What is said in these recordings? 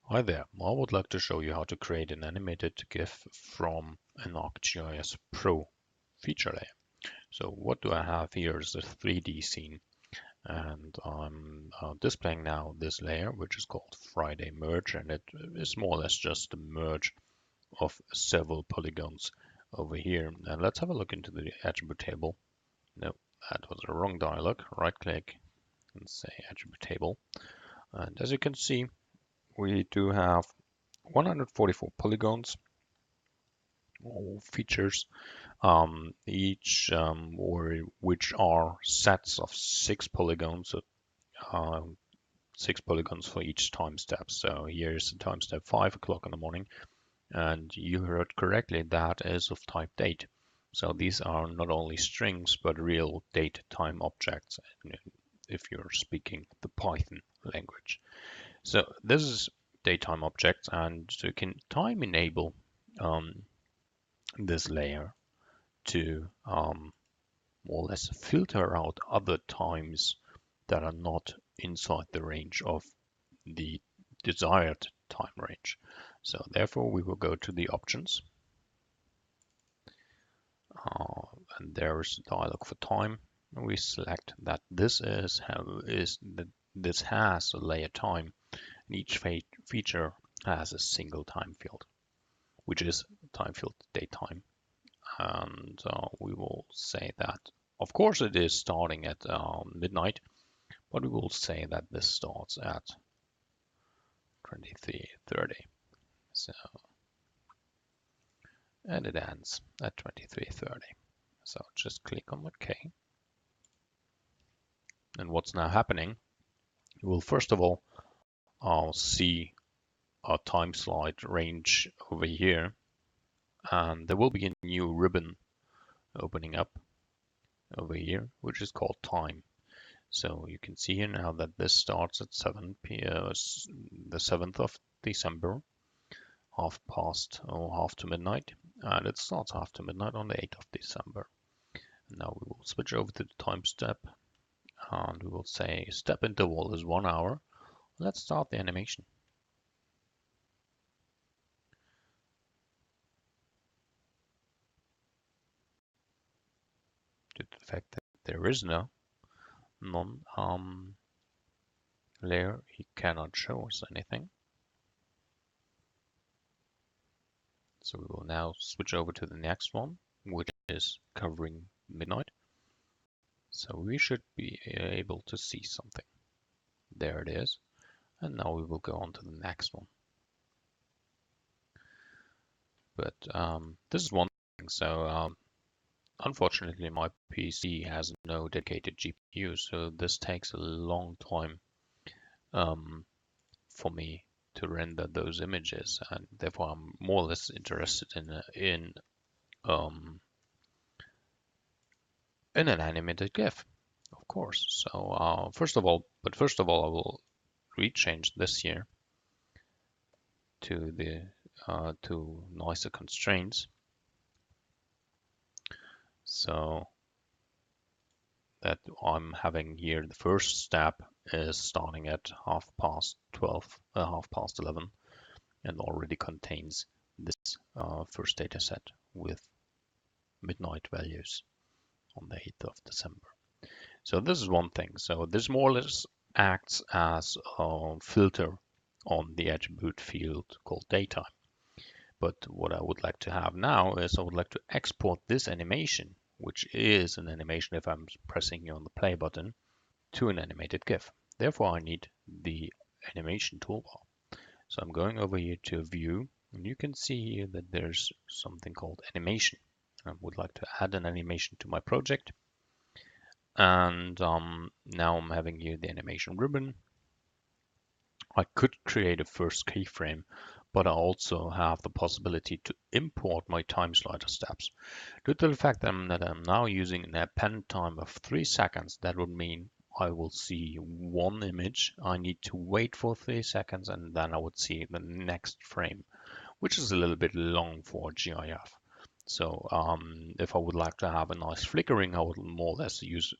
Hi there, I would like to show you how to create an animated GIF from an ArcGIS Pro feature layer. So what do I have here is a 3D scene, and I'm displaying now this layer, which is called Friday Merge, and it is more or less just a merge of several polygons over here. And let's have a look into the attribute table. No, that was a wrong dialog. Right click and say attribute table. And as you can see, we do have 144 polygons or features, which are sets of 6 polygons, so 6 polygons for each time step. So here's the time step 5 o'clock in the morning, and you heard correctly, that is of type date. So these are not only strings but real date time objects if you're speaking the Python language. So this is datetime objects, and so you can time enable this layer to more or less filter out other times that are not inside the range of the desired time range. So therefore we will go to the options, and there's a dialog for time. And we select that this has a layer time, and each feature has a single time field, which is time field datetime. And we will say that, of course, it is starting at midnight, but we will say that this starts at 23:30. So, and it ends at 23:30. So just click on OK. And what's now happening, you will first of all see a time slide range over here, and there will be a new ribbon opening up over here, which is called time. So you can see here now that this starts at 7 p.m. the 7th of December, half to midnight, and it starts half to midnight on the 8th of December. And now we will switch over to the time step, and we will say step interval is 1 hour. Let's start the animation. Due to the fact that there is no none layer, it cannot show us anything. So we will now switch over to the next one, which is covering midnight. So we should be able to see something. There it is. And now we will go on to the next one. But this is one thing. So unfortunately, my PC has no dedicated GPU, so this takes a long time for me to render those images, and therefore I'm more or less interested in an animated GIF, of course. So first of all, I will rechange this here to the to nicer constraints, so that I'm having here the first step is starting at 11, and already contains this first data set with midnight values on the 8th of December. So this is one thing. So this more or less acts as a filter on the attribute field called daytime. But what I would like to have now is I would like to export this animation, which is an animation if I'm pressing on the play button, to an animated GIF. Therefore, I need the animation toolbar. So I'm going over here to view, and you can see here that there's something called animation. I would like to add an animation to my project. And now I'm having here the animation ribbon. I could create a first keyframe, but I also have the possibility to import my time slider steps. Due to the fact that I'm now using an append time of 3 seconds, that would mean I will see one image. I need to wait for 3 seconds, and then I would see the next frame, which is a little bit long for GIF. So if I would like to have a nice flickering, I would more or less use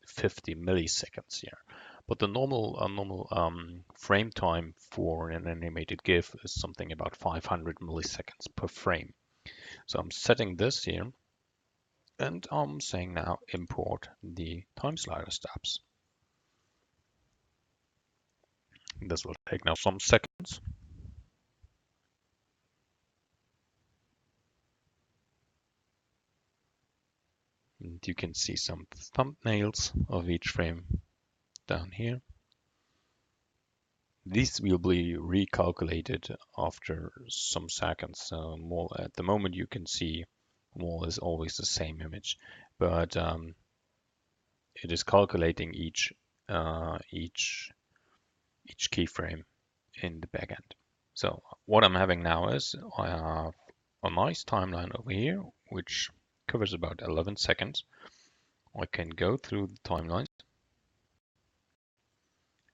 50 milliseconds here. But the normal frame time for an animated GIF is something about 500 milliseconds per frame. So I'm setting this here, and I'm saying now import the time slider steps. This will take now some seconds. And you can see some thumbnails of each frame down here. These will be recalculated after some seconds. So more at the moment you can see more is always the same image, but it is calculating each keyframe in the backend. So what I'm having now is I have a nice timeline over here, which covers about 11 seconds. I can go through the timelines,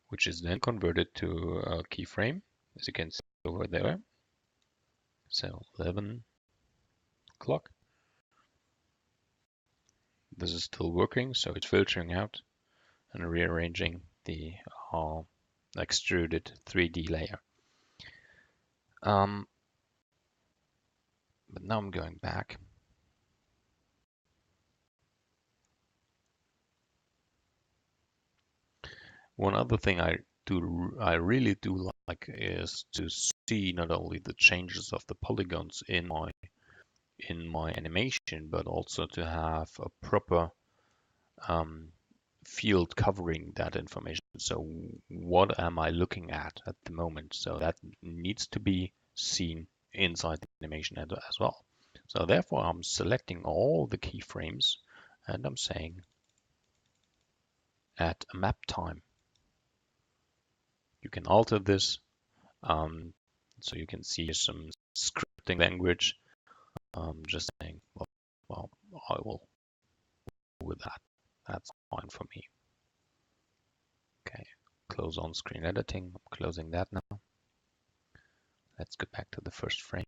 which is then converted to a keyframe, as you can see over there. So 11 o'clock. This is still working, so it's filtering out and rearranging the extruded 3D layer. But now I'm going back. One other thing I really do like is to see not only the changes of the polygons in my animation, but also to have a proper field covering that information. So what am I looking at the moment? So that needs to be seen inside the animation as well. So therefore I'm selecting all the keyframes and I'm saying add a map time. You can alter this. So you can see some scripting language. Just saying, well, I will go with that. That's fine for me. Okay, close on screen editing. I'm closing that now. Let's go back to the first frame.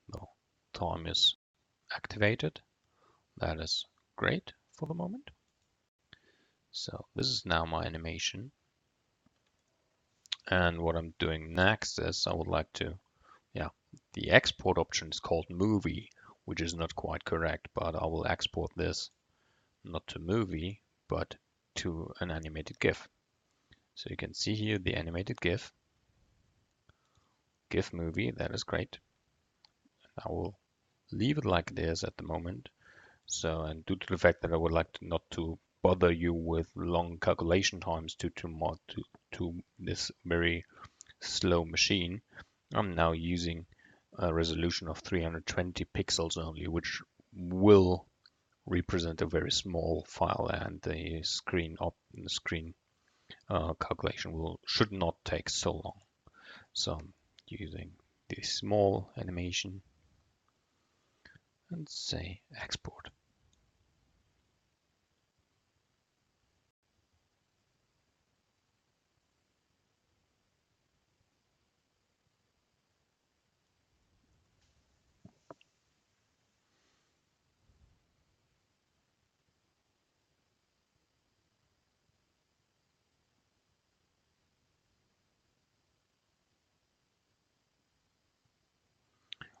The time is activated. That is great for the moment. So this is now my animation. And what I'm doing next is I would like to, the export option is called movie, which is not quite correct, but I will export this not to movie, but to an animated GIF. So you can see here the animated GIF movie. That is great. I will leave it like it is at the moment. So, and due to the fact that I would like not to bother you with long calculation times to this very slow machine, I'm now using a resolution of 320 pixels only, which will represent a very small file, and the screen calculation should not take so long. So I'm using this small animation and say export.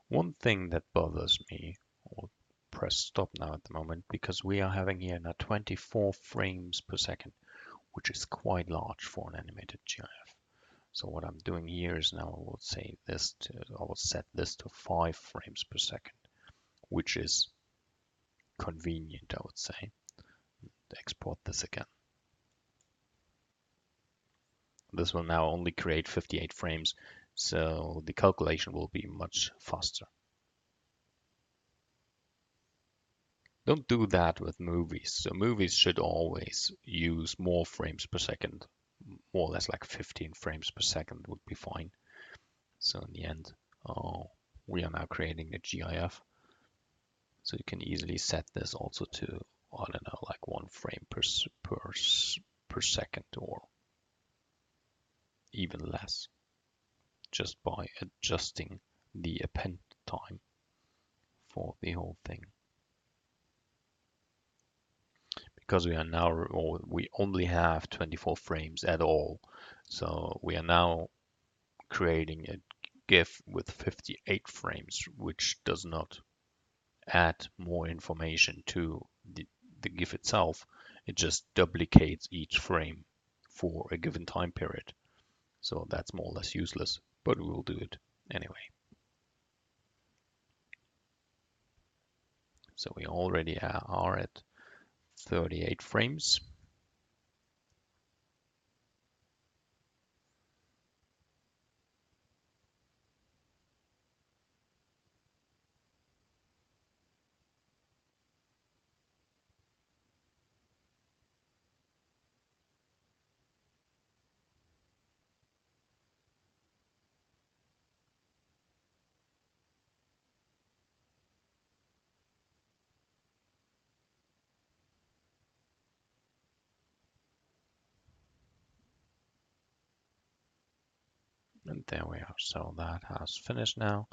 One thing that bothers me, I'll press stop now at the moment, because we are having here now 24 frames per second, which is quite large for an animated GIF. So what I'm doing here is now I will set this to 5 frames per second, which is convenient, I would say. Export this again. This will now only create 58 frames, so the calculation will be much faster. Don't do that with movies. So movies should always use more frames per second. More or less like 15 frames per second would be fine. So in the end, we are now creating a GIF. So you can easily set this also to, I don't know, like 1 frame per second or even less, just by adjusting the append time for the whole thing. because we are now, or we only have 24 frames at all. So we are now creating a GIF with 58 frames, which does not add more information to the GIF itself. It just duplicates each frame for a given time period. So that's more or less useless, but we will do it anyway. So we already are at 38 frames. And there we are. So that has finished now.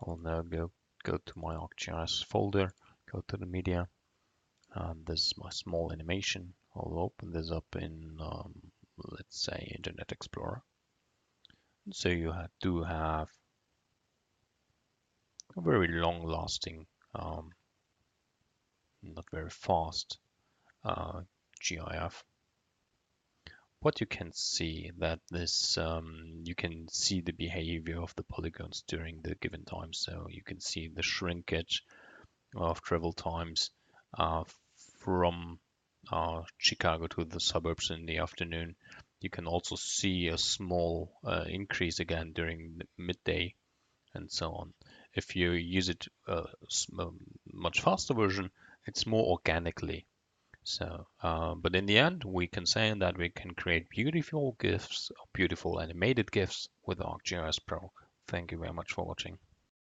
I'll now go to my ArcGIS folder, go to the media, and this is my small animation. I'll open this up in, let's say, Internet Explorer. So you do have a very long-lasting, not very fast GIF. What you can see that this, you can see the behavior of the polygons during the given time. So you can see the shrinkage of travel times from Chicago to the suburbs in the afternoon. You can also see a small increase again during the midday and so on. If you use it much faster version, it's more organically. So, but in the end, we can say that we can create beautiful GIFs, beautiful animated GIFs with ArcGIS Pro. Thank you very much for watching.